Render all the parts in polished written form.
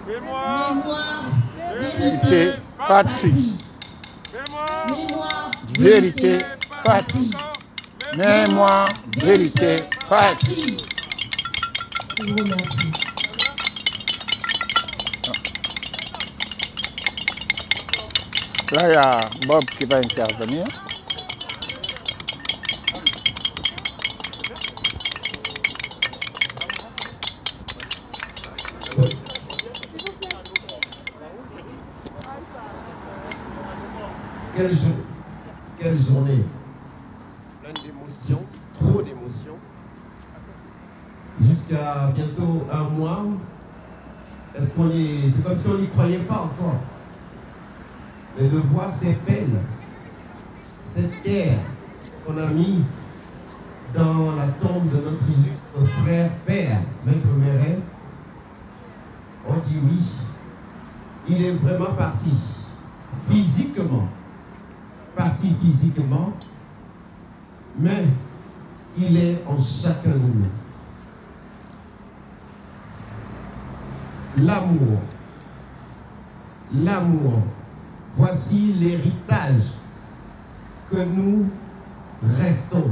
Mémoire, vérité, patrie. Mémoire, Vérité, patrie. Mémoire, vérité, patrie. Je vous remercie. Là, il y a Bob qui va intervenir. Quelle journée, pleine d'émotions, trop d'émotions. Jusqu'à bientôt un mois, c'est comme si on n'y croyait pas encore. Mais de voir ces peines, cette terre qu'on a mis dans la tombe de notre illustre frère, père, Maître Méret, on dit oui, il est vraiment parti, physiquement, mais il est en chacun de nous. L'amour, voici l'héritage que nous restons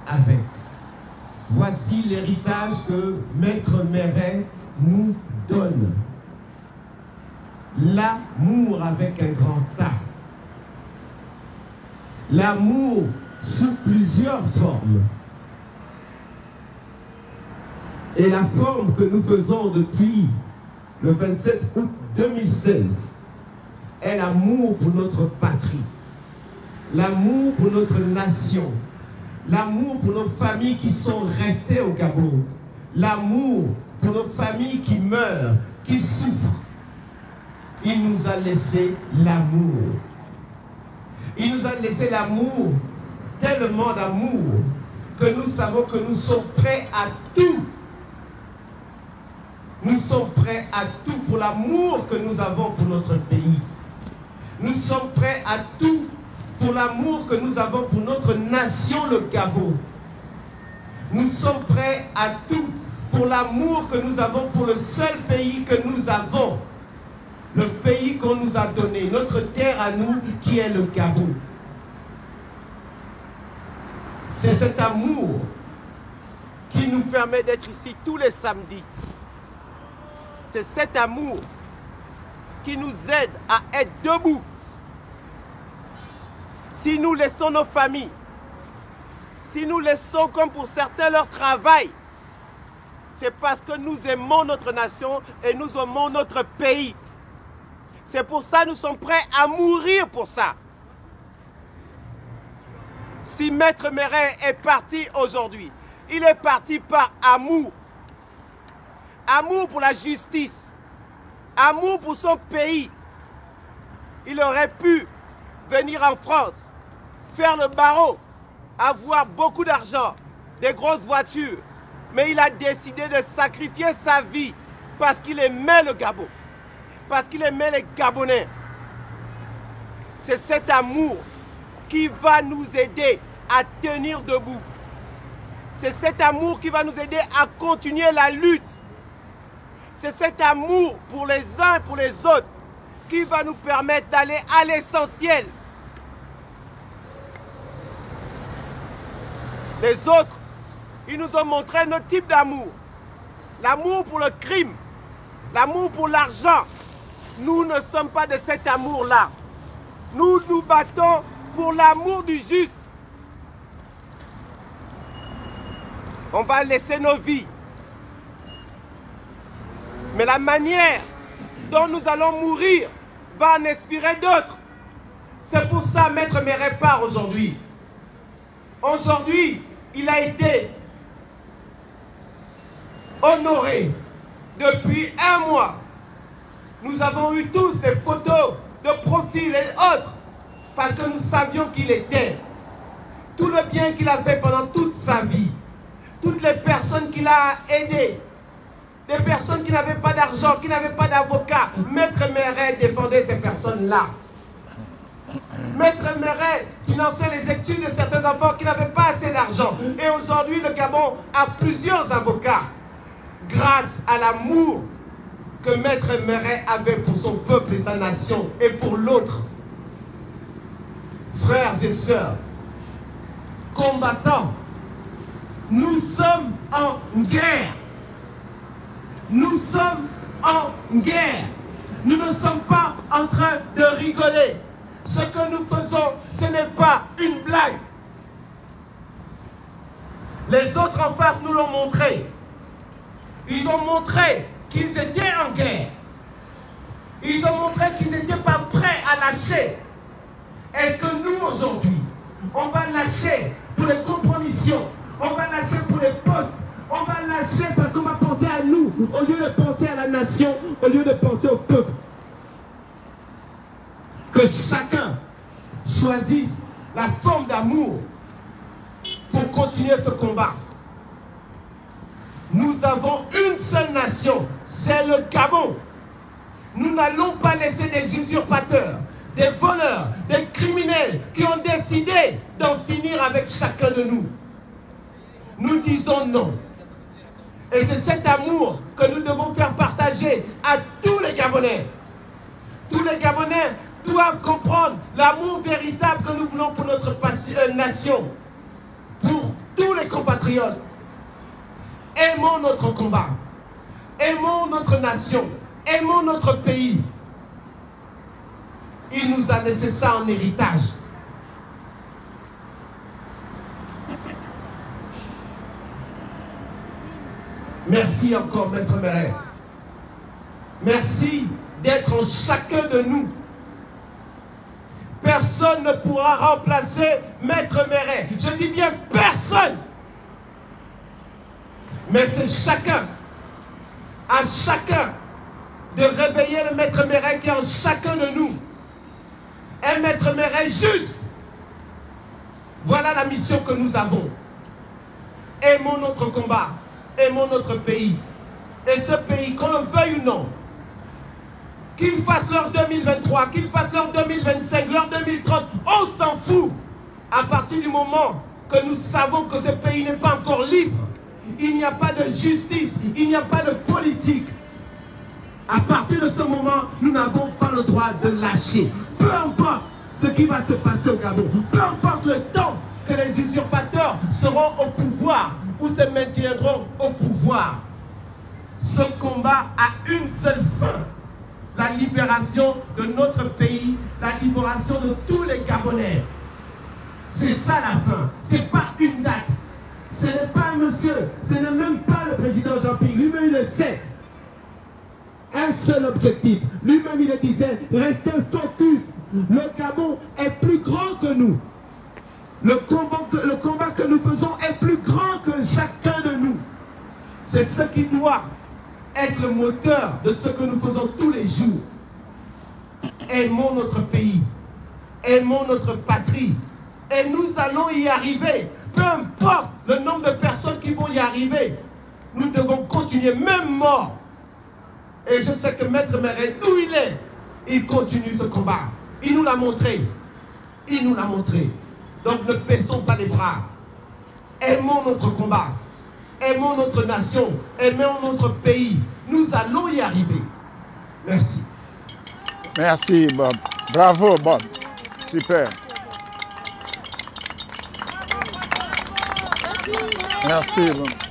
avec. Voici l'héritage que Maître Méret nous donne. L'amour avec un grand A. L'amour sous plusieurs formes. Et la forme que nous faisons depuis le 27 août 2016 est l'amour pour notre patrie, l'amour pour notre nation, l'amour pour nos familles qui sont restées au Gabon, l'amour pour nos familles qui meurent, qui souffrent. Il nous a laissé l'amour. Il nous a laissé l'amour, tellement d'amour, que nous savons que nous sommes prêts à tout. Nous sommes prêts à tout pour l'amour que nous avons pour notre pays. Nous sommes prêts à tout pour l'amour que nous avons pour notre nation, le Gabon. Nous sommes prêts à tout pour l'amour que nous avons pour le seul pays que nous avons. Le pays qu'on nous a donné, notre terre à nous, qui est le Gabon. C'est cet amour qui nous permet d'être ici tous les samedis. C'est cet amour qui nous aide à être debout. Si nous laissons nos familles, si nous laissons comme pour certains leur travail, c'est parce que nous aimons notre nation et nous aimons notre pays. C'est pour ça que nous sommes prêts à mourir pour ça. Si Maître Méret est parti aujourd'hui, il est parti par amour. Amour pour la justice. Amour pour son pays. Il aurait pu venir en France, faire le barreau, avoir beaucoup d'argent, des grosses voitures. Mais il a décidé de sacrifier sa vie parce qu'il aimait le Gabon. Parce qu'il aimait les Gabonais. C'est cet amour qui va nous aider à tenir debout. C'est cet amour qui va nous aider à continuer la lutte. C'est cet amour pour les uns et pour les autres qui va nous permettre d'aller à l'essentiel. Les autres, ils nous ont montré notre type d'amour. L'amour pour le crime, l'amour pour l'argent. Nous ne sommes pas de cet amour-là. Nous nous battons pour l'amour du juste. On va laisser nos vies. Mais la manière dont nous allons mourir va en inspirer d'autres. C'est pour ça Maître Méret part aujourd'hui. Aujourd'hui, il a été honoré depuis un mois. Nous avons eu tous des photos de profil et autres parce que nous savions qu'il était. Tout le bien qu'il a fait pendant toute sa vie. Toutes les personnes qu'il a aidées. Des personnes qui n'avaient pas d'argent, qui n'avaient pas d'avocat. Maître Méret défendait ces personnes-là. Maître Méret finançait les études de certains enfants qui n'avaient pas assez d'argent. Et aujourd'hui, le Gabon a plusieurs avocats grâce à l'amour que Maître Méré avait pour son peuple et sa nation et pour l'autre. Frères et sœurs, combattants, nous sommes en guerre. Nous sommes en guerre. Nous ne sommes pas en train de rigoler. Ce que nous faisons, ce n'est pas une blague. Les autres en face nous l'ont montré. Ils ont montré qu'ils étaient en guerre. Ils ont montré qu'ils n'étaient pas prêts à lâcher. Est-ce que nous, aujourd'hui, on va lâcher pour les compromissions, on va lâcher pour les postes, on va lâcher parce qu'on va penser à nous, au lieu de penser à la nation, au lieu de penser au peuple. Que chacun choisisse la forme d'amour pour continuer ce combat. Nous avons une seule nation, c'est le Gabon. Nous n'allons pas laisser des usurpateurs, des voleurs, des criminels qui ont décidé d'en finir avec chacun de nous. Nous disons non. Et c'est cet amour que nous devons faire partager à tous les Gabonais. Tous les Gabonais doivent comprendre l'amour véritable que nous voulons pour notre nation. Pour tous les compatriotes. Aimons notre combat. Aimons notre nation. Aimons notre pays. Il nous a laissé ça en héritage. Merci encore, Maître Méré. Merci d'être en chacun de nous. Personne ne pourra remplacer Maître Méré. Je dis bien personne. Mais c'est chacun, à chacun, de réveiller le Maître Méré qui est en chacun de nous. Un Maître Méré juste. Voilà la mission que nous avons. Aimons notre combat. Aimons notre pays. Et ce pays, qu'on le veuille ou non, qu'ils fassent leur 2023, qu'ils fassent leur 2025, leur 2030, on s'en fout. À partir du moment que nous savons que ce pays n'est pas encore libre, il n'y a pas de justice, il n'y a pas de politique. À partir de ce moment, nous n'avons pas le droit de lâcher. Peu importe ce qui va se passer au Gabon, peu importe le temps que les usurpateurs seront au pouvoir ou se maintiendront au pouvoir. Ce combat a une seule fin. La libération de notre pays, la libération de tous les Gabonais. C'est ça la fin. Ce n'est pas une date. Ce n'est pas un monsieur. Ce n'est même pas le président Jean-Pierre. Lui-même, il le sait. Un seul objectif. Lui-même, il le disait, restez focus. Le Gabon est plus grand que nous. Le combat que nous faisons est plus grand que chacun de nous. C'est ce qui doit être le moteur de ce que nous faisons tous les jours. Aimons notre pays. Aimons notre patrie. Et nous allons y arriver. Peu importe le nombre de personnes qui vont y arriver. Nous devons continuer, même mort. Et je sais que Maître Méré, d'où il est, il continue ce combat. Il nous l'a montré. Il nous l'a montré. Donc ne baissons pas les bras. Aimons notre combat. Aimons notre nation. Aimons notre pays. Nous allons y arriver. Merci. Merci, Bob. Bravo, Bob. Super. Merci, Bob.